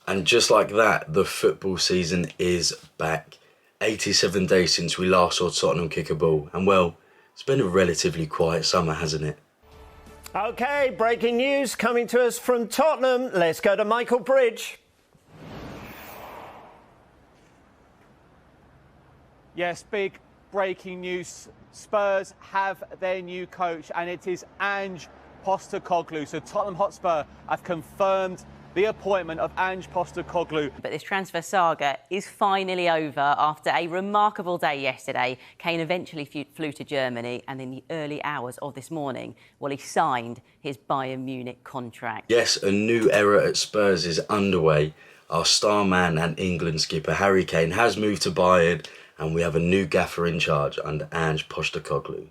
And just like that, the football season is back. 87 days since we last saw Tottenham kick a ball. And well, it's been a relatively quiet summer, hasn't it? OK, breaking news coming to us from Tottenham. Let's go to Michael Bridge. Yes, big breaking news. Spurs have their new coach, and it is Ange Postecoglou. So Tottenham Hotspur have confirmed the appointment of Ange Postecoglou. But this transfer saga is finally over after a remarkable day yesterday. Kane eventually flew to Germany, and in the early hours of this morning, well, he signed his Bayern Munich contract. Yes, a new era at Spurs is underway. Our star man and England skipper Harry Kane has moved to Bayern, and we have a new gaffer in charge under Ange Postecoglou.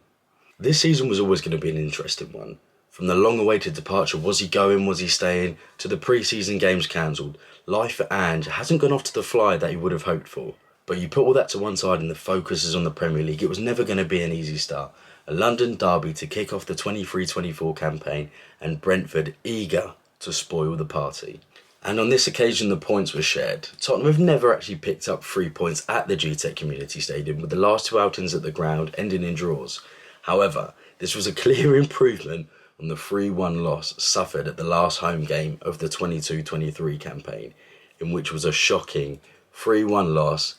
This season was always going to be an interesting one. From the long-awaited departure, was he going, was he staying, to the pre-season games cancelled, life for Ange hasn't gone off to the fly that he would have hoped for. But you put all that to one side and the focus is on the Premier League. It was never going to be an easy start. A London derby to kick off the 23-24 campaign, and Brentford eager to spoil the party. And on this occasion, the points were shared. Tottenham have never actually picked up 3 points at the GTEC Community Stadium, with the last 2 outings at the ground ending in draws. However, this was a clear improvement on the 3-1 loss suffered at the last home game of the 22-23 campaign, in which was a shocking 3-1 loss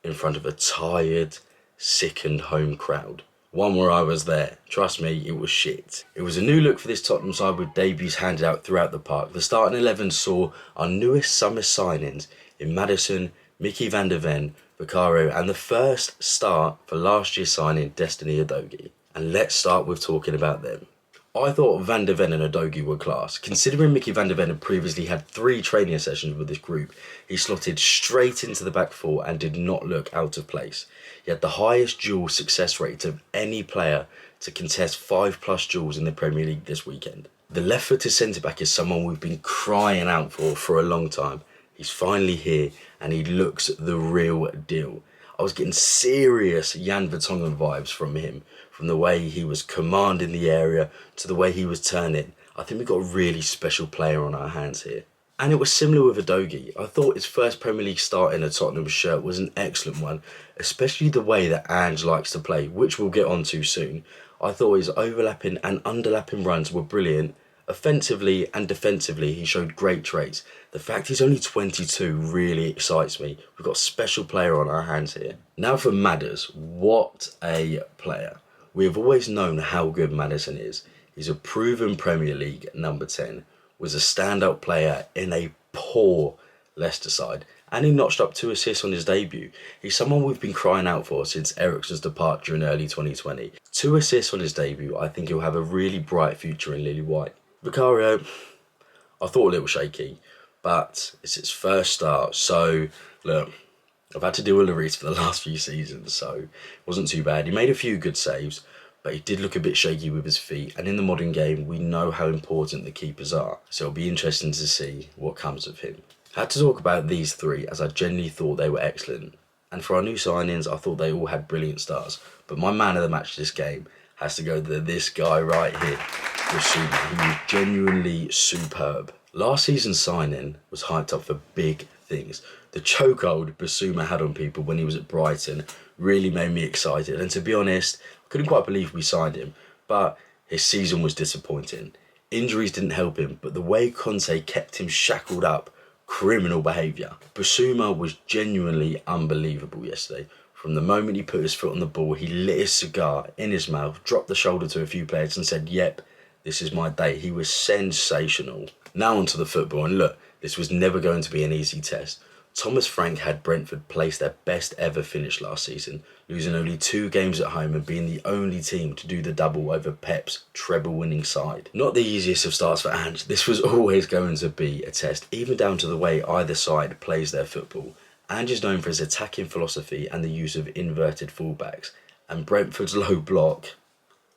in front of a tired, sickened home crowd. One where I was there. Trust me, it was shit. It was a new look for this Tottenham side with debuts handed out throughout the park. The starting 11 saw our newest summer signings in Maddison, Mickey van der Ven, Vicario, and the first start for last year's signing, Destiny Udogie. And let's start with talking about them. I thought Van der Ven and Udogie were class. Considering Mickey van der Ven had previously had 3 training sessions with this group, he slotted straight into the back 4 and did not look out of place. He had the highest duel success rate of any player to contest 5+ duels in the Premier League this weekend. The left-footed centre-back is someone we've been crying out for a long time. He's finally here and he looks the real deal. I was getting serious Jan Vertonghen vibes from him, from the way he was commanding the area to the way he was turning. I think we've got a really special player on our hands here. And it was similar with Udogie. I thought his first Premier League start in a Tottenham shirt was an excellent one, especially the way that Ange likes to play, which we'll get onto soon. I thought his overlapping and underlapping runs were brilliant. Offensively and defensively, he showed great traits. The fact he's only 22 really excites me. We've got a special player on our hands here. Now for Madders, what a player. We have always known how good Maddison is. He's a proven Premier League number 10, was a standout player in a poor Leicester side, and he notched up 2 assists on his debut. He's someone we've been crying out for since Eriksen's departure in early 2020. 2 assists on his debut. I think he'll have a really bright future in Lily White. Vicario, I thought a little shaky, but it's his first start, so look, I've had to deal with Lloris for the last few seasons, so it wasn't too bad. He made a few good saves, but he did look a bit shaky with his feet, and in the modern game, we know how important the keepers are, so it'll be interesting to see what comes of him. I had to talk about these 3, as I genuinely thought they were excellent, and for our new signings, I thought they all had brilliant starts, but my man of the match this game has to go to this guy right here, Bissouma. He was genuinely superb. Last season's signing was hyped up for big things. The chokehold Bissouma had on people when he was at Brighton really made me excited, and to be honest, I couldn't quite believe we signed him, but his season was disappointing. Injuries didn't help him, but the way Conte kept him shackled up, criminal behaviour. Bissouma was genuinely unbelievable yesterday. From the moment he put his foot on the ball, he lit his cigar in his mouth, dropped the shoulder to a few players and said, yep, this is my day. He was sensational. Now onto the football, and look, this was never going to be an easy test. Thomas Frank had Brentford place their best ever finish last season, losing only 2 games at home and being the only team to do the double over Pep's treble-winning side. Not the easiest of starts for Ange. This was always going to be a test, even down to the way either side plays their football. Ange is known for his attacking philosophy and the use of inverted fullbacks, and Brentford's low block,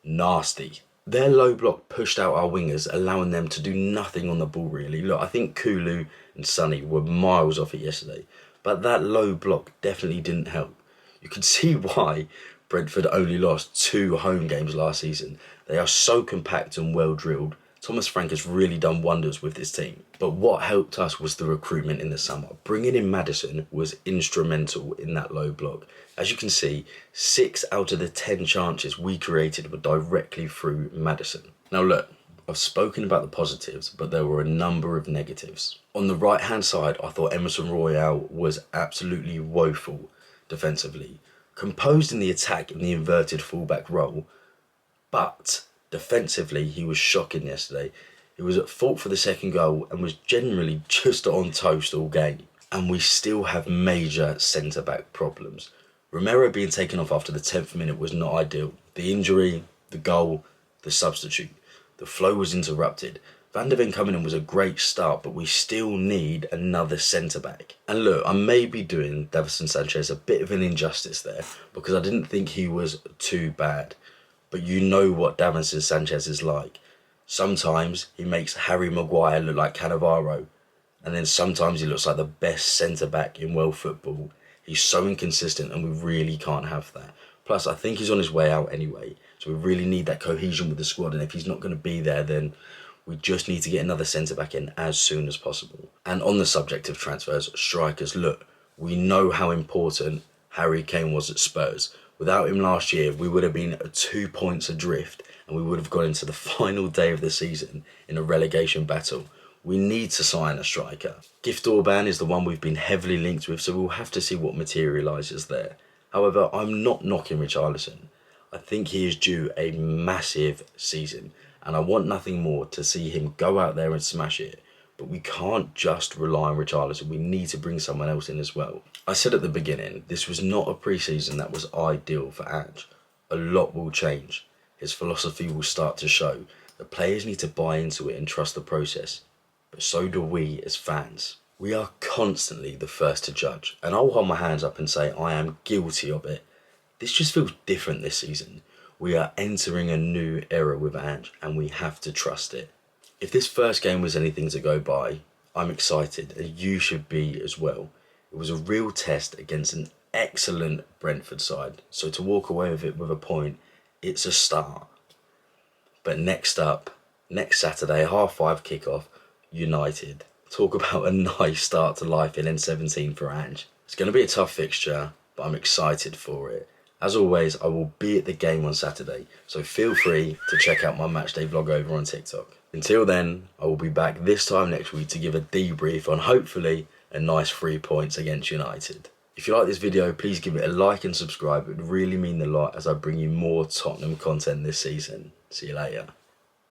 nasty. Their low block pushed out our wingers, allowing them to do nothing on the ball really. Look, I think Kulu and Sonny were miles off it yesterday, but that low block definitely didn't help. You can see why Brentford only lost 2 home games last season. They are so compact and well drilled. Thomas Frank has really done wonders with this team. But what helped us was the recruitment in the summer. Bringing in Maddison was instrumental in that low block. As you can see, 6 out of the 10 chances we created were directly through Maddison. Now look, I've spoken about the positives, but there were a number of negatives. On the right hand side, I thought Emerson Royale was absolutely woeful defensively. Composed in the attack in the inverted fullback role, but defensively he was shocking yesterday. He was at fault for the second goal and was generally just on toast all game. And we still have major centre-back problems. Romero being taken off after the 10th minute was not ideal. The injury, the goal, the substitute. The flow was interrupted. Van der Ven coming in was a great start, but we still need another centre-back. And look, I may be doing Davinson Sanchez a bit of an injustice there, because I didn't think he was too bad. But you know what Davinson Sanchez is like. Sometimes he makes Harry Maguire look like Cannavaro, and then sometimes he looks like the best centre-back in world football. He's so inconsistent and we really can't have that. Plus, I think he's on his way out anyway, so we really need that cohesion with the squad, and if he's not going to be there, then we just need to get another centre-back in as soon as possible. And on the subject of transfers, strikers, look, we know how important Harry Kane was at Spurs. Without him last year, we would have been 2 points adrift and we would have gone into the final day of the season in a relegation battle. We need to sign a striker. Gift Orban is the one we've been heavily linked with, so we'll have to see what materialises there. However, I'm not knocking Richarlison. I think he is due a massive season, and I want nothing more to see him go out there and smash it. But we can't just rely on Richarlison. We need to bring someone else in as well. I said at the beginning, this was not a pre-season that was ideal for Ange. A lot will change. His philosophy will start to show. The players need to buy into it and trust the process. But so do we as fans. We are constantly the first to judge, and I'll hold my hands up and say I am guilty of it. This just feels different this season. We are entering a new era with Ange, and we have to trust it. If this first game was anything to go by, I'm excited, and you should be as well. It was a real test against an excellent Brentford side, so to walk away with it with a point, it's a start. But next up, next Saturday, 5:30 kickoff, United. Talk about a nice start to life in N17 for Ange. It's going to be a tough fixture, but I'm excited for it. As always, I will be at the game on Saturday, so feel free to check out my matchday vlog over on TikTok. Until then, I will be back this time next week to give a debrief on hopefully a nice 3 points against United. If you like this video, please give it a like and subscribe. It would really mean a lot as I bring you more Tottenham content this season. See you later.